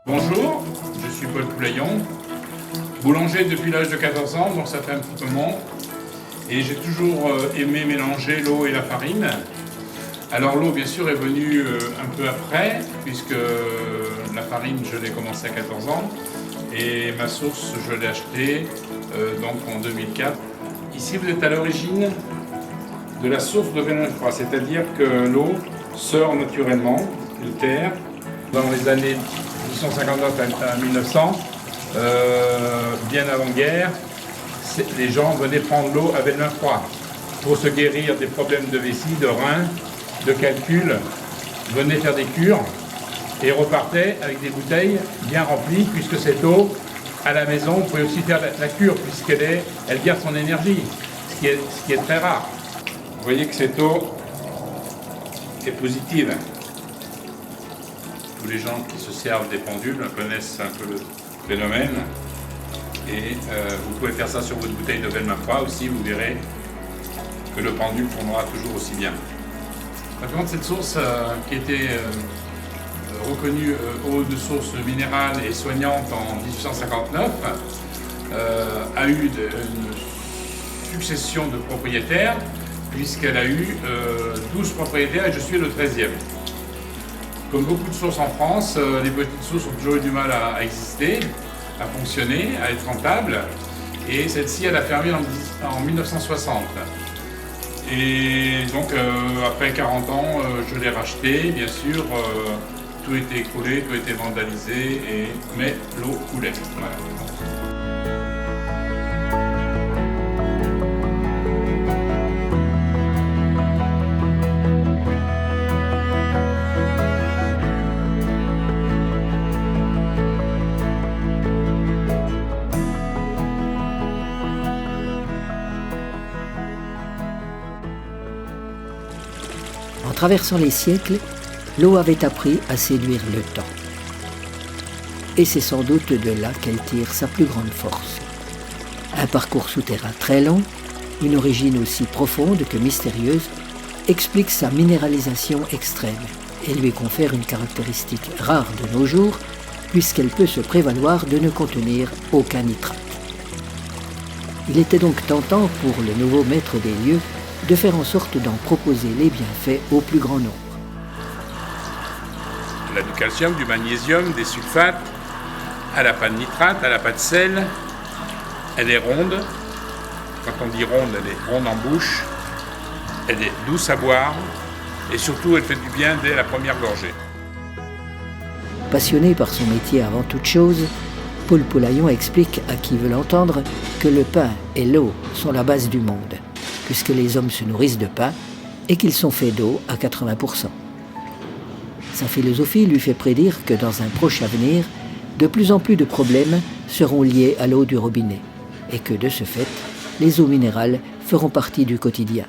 Bonjour, je suis Paul Poulaillon, boulanger depuis l'âge de 14 ans, donc ça fait un petit moment. Et j'ai toujours aimé mélanger l'eau et la farine. Alors l'eau, bien sûr, est venue un peu après, puisque la farine, je l'ai commencé à 14 ans. Et ma source, je l'ai achetée donc en 2004. Ici, vous êtes à l'origine de la source de Velin-le-Froid, c'est-à-dire que l'eau sort naturellement de terre. Dans les années 1859 à 1900, bien avant-guerre, les gens venaient prendre l'eau à Velin-le-Froid pour se guérir des problèmes de vessie, de reins, de calcul, venaient faire des cures et repartaient avec des bouteilles bien remplies, puisque cette eau, à la maison, vous pouvez aussi faire la cure, puisqu'elle garde son énergie, ce qui est très rare. Vous voyez que cette eau est positive. Tous les gens qui se servent des pendules connaissent un peu le phénomène. Et vous pouvez faire ça sur votre bouteille de Velin-le-Froid aussi, vous verrez que le pendule tournera toujours aussi bien. Maintenant, cette source qui était reconnue eau de source minérale et soignante en 1859 a eu une succession de propriétaires, puisqu'elle a eu 12 propriétaires et je suis le 13e. Comme beaucoup de sources en France, les petites sources ont toujours eu du mal à exister, à fonctionner, à être rentable. Et celle-ci, elle a fermé en 1960. Et donc, après 40 ans, je l'ai racheté, bien sûr. Tout était écroulé, tout était vandalisé, mais l'eau coulait. Voilà. En traversant les siècles, l'eau avait appris à séduire le temps. Et c'est sans doute de là qu'elle tire sa plus grande force. Un parcours souterrain très long, une origine aussi profonde que mystérieuse, explique sa minéralisation extrême et lui confère une caractéristique rare de nos jours, puisqu'elle peut se prévaloir de ne contenir aucun nitrate. Il était donc tentant pour le nouveau maître des lieux de faire en sorte d'en proposer les bienfaits au plus grand nombre. Elle a du calcium, du magnésium, des sulfates, elle n'a pas de nitrate, elle n'a pas de sel, elle est ronde. Quand on dit ronde, elle est ronde en bouche, elle est douce à boire et surtout elle fait du bien dès la première gorgée. Passionné par son métier avant toute chose, Paul Poulaillon explique à qui veut l'entendre que le pain et l'eau sont la base du monde, puisque les hommes se nourrissent de pain et qu'ils sont faits d'eau à 80%. Sa philosophie lui fait prédire que dans un proche avenir, de plus en plus de problèmes seront liés à l'eau du robinet et que de ce fait, les eaux minérales feront partie du quotidien.